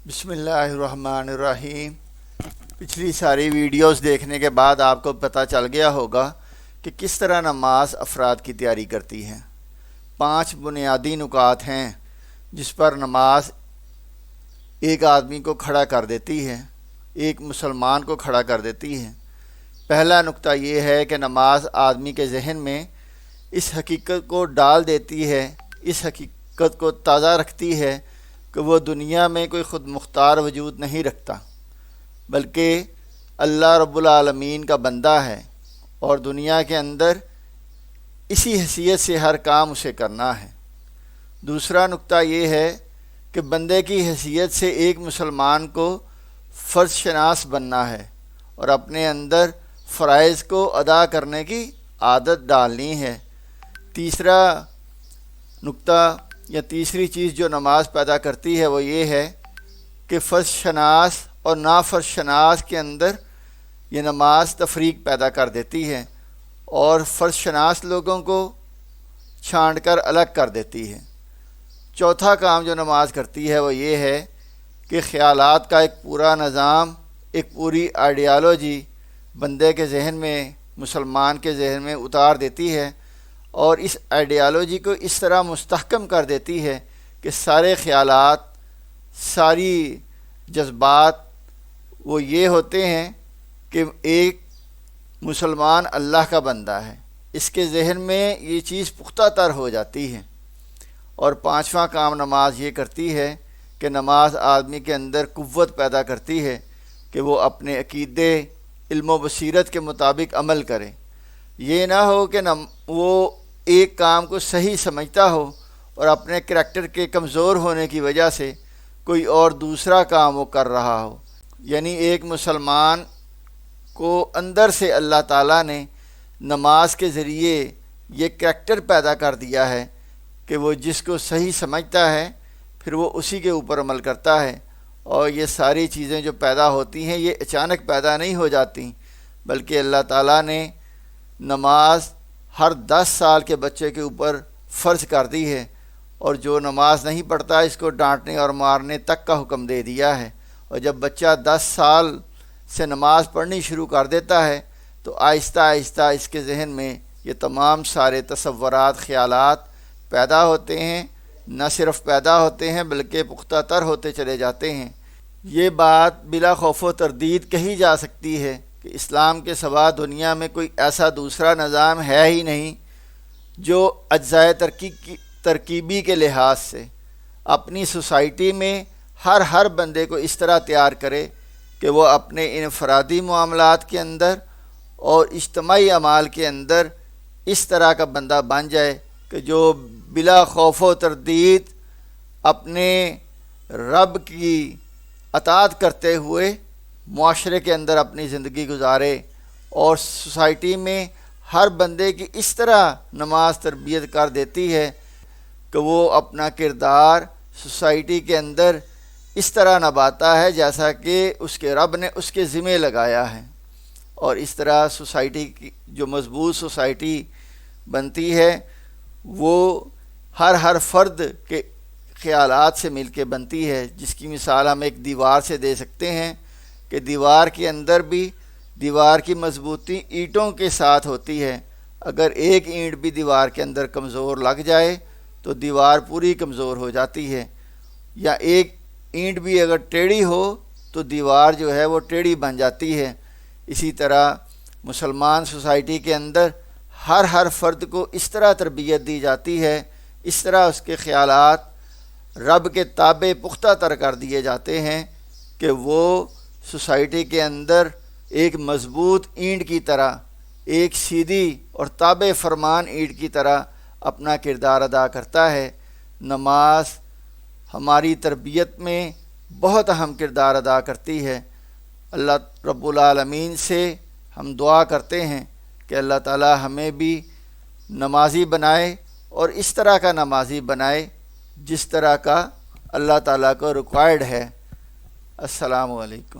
بسم اللہ الرحمن الرحیم۔ پچھلی ساری ویڈیوز دیکھنے کے بعد آپ کو پتہ چل گیا ہوگا کہ کس طرح نماز افراد کی تیاری کرتی ہے۔ 5 بنیادی نکات ہیں جس پر نماز ایک آدمی کو کھڑا کر دیتی ہے، ایک مسلمان کو کھڑا کر دیتی ہے۔ پہلا نقطہ یہ ہے کہ نماز آدمی کے ذہن میں اس حقیقت کو ڈال دیتی ہے، اس حقیقت کو تازہ رکھتی ہے کہ وہ دنیا میں کوئی خود مختار وجود نہیں رکھتا، بلکہ اللہ رب العالمین کا بندہ ہے اور دنیا کے اندر اسی حیثیت سے ہر کام اسے کرنا ہے۔ دوسرا نقطہ یہ ہے کہ بندے کی حیثیت سے ایک مسلمان کو فرض شناس بننا ہے اور اپنے اندر فرائض کو ادا کرنے کی عادت ڈالنی ہے۔ تیسرا نقطہ یا تیسری چیز جو نماز پیدا کرتی ہے وہ یہ ہے کہ فرض شناس اور نافرض شناس کے اندر یہ نماز تفریق پیدا کر دیتی ہے اور فرض شناس لوگوں کو چھانٹ کر الگ کر دیتی ہے۔ چوتھا کام جو نماز کرتی ہے وہ یہ ہے کہ خیالات کا ایک پورا نظام، ایک پوری آئیڈیالوجی بندے کے ذہن میں، مسلمان کے ذہن میں اتار دیتی ہے اور اس آئیڈیالوجی کو اس طرح مستحکم کر دیتی ہے کہ سارے خیالات، ساری جذبات وہ یہ ہوتے ہیں کہ ایک مسلمان اللہ کا بندہ ہے، اس کے ذہن میں یہ چیز پختہ تر ہو جاتی ہے۔ اور پانچواں کام نماز یہ کرتی ہے کہ نماز آدمی کے اندر قوت پیدا کرتی ہے کہ وہ اپنے عقیدے، علم و بصیرت کے مطابق عمل کرے۔ یہ نہ ہو کہ وہ ایک کام کو صحیح سمجھتا ہو اور اپنے کریکٹر کے کمزور ہونے کی وجہ سے کوئی اور دوسرا کام وہ کر رہا ہو۔ یعنی ایک مسلمان کو اندر سے اللہ تعالیٰ نے نماز کے ذریعے یہ کریکٹر پیدا کر دیا ہے کہ وہ جس کو صحیح سمجھتا ہے پھر وہ اسی کے اوپر عمل کرتا ہے۔ اور یہ ساری چیزیں جو پیدا ہوتی ہیں یہ اچانک پیدا نہیں ہو جاتی، بلکہ اللہ تعالیٰ نے نماز ہر 10 سال کے بچے کے اوپر فرض کر دی ہے اور جو نماز نہیں پڑھتا اس کو ڈانٹنے اور مارنے تک کا حکم دے دیا ہے۔ اور جب بچہ 10 سال سے نماز پڑھنی شروع کر دیتا ہے تو آہستہ آہستہ اس کے ذہن میں یہ تمام سارے تصورات، خیالات پیدا ہوتے ہیں، نہ صرف پیدا ہوتے ہیں بلکہ پختہ تر ہوتے چلے جاتے ہیں۔ یہ بات بلا خوف و تردید کہی جا سکتی ہے کہ اسلام کے سوا دنیا میں کوئی ایسا دوسرا نظام ہے ہی نہیں جو اجزائے ترکیبی کے لحاظ سے اپنی سوسائٹی میں ہر بندے کو اس طرح تیار کرے کہ وہ اپنے انفرادی معاملات کے اندر اور اجتماعی اعمال کے اندر اس طرح کا بندہ بن جائے کہ جو بلا خوف و تردید اپنے رب کی اطاعت کرتے ہوئے معاشرے کے اندر اپنی زندگی گزارے اور سوسائٹی میں ہر بندے کی اس طرح نماز تربیت کر دیتی ہے کہ وہ اپنا کردار سوسائٹی کے اندر اس طرح نبھاتا ہے جیسا کہ اس کے رب نے اس کے ذمہ لگایا ہے۔ اور اس طرح سوسائٹی کی جو مضبوط سوسائٹی بنتی ہے وہ ہر فرد کے خیالات سے مل کے بنتی ہے، جس کی مثال ہم ایک دیوار سے دے سکتے ہیں کہ دیوار کے اندر بھی دیوار کی مضبوطی اینٹوں کے ساتھ ہوتی ہے۔ اگر ایک اینٹ بھی دیوار کے اندر کمزور لگ جائے تو دیوار پوری کمزور ہو جاتی ہے، یا ایک اینٹ بھی اگر ٹیڑھی ہو تو دیوار جو ہے وہ ٹیڑھی بن جاتی ہے۔ اسی طرح مسلمان سوسائٹی کے اندر ہر فرد کو اس طرح تربیت دی جاتی ہے، اس طرح اس کے خیالات رب کے تابع پختہ تر کر دیے جاتے ہیں کہ وہ سوسائٹی کے اندر ایک مضبوط اینٹ کی طرح، ایک سیدھی اور تابع فرمان اینٹ کی طرح اپنا کردار ادا کرتا ہے۔ نماز ہماری تربیت میں بہت اہم کردار ادا کرتی ہے۔ اللہ رب العالمین سے ہم دعا کرتے ہیں کہ اللہ تعالی ہمیں بھی نمازی بنائے اور اس طرح کا نمازی بنائے جس طرح کا اللہ تعالیٰ کو ریکوائرڈ ہے۔ السلام علیکم۔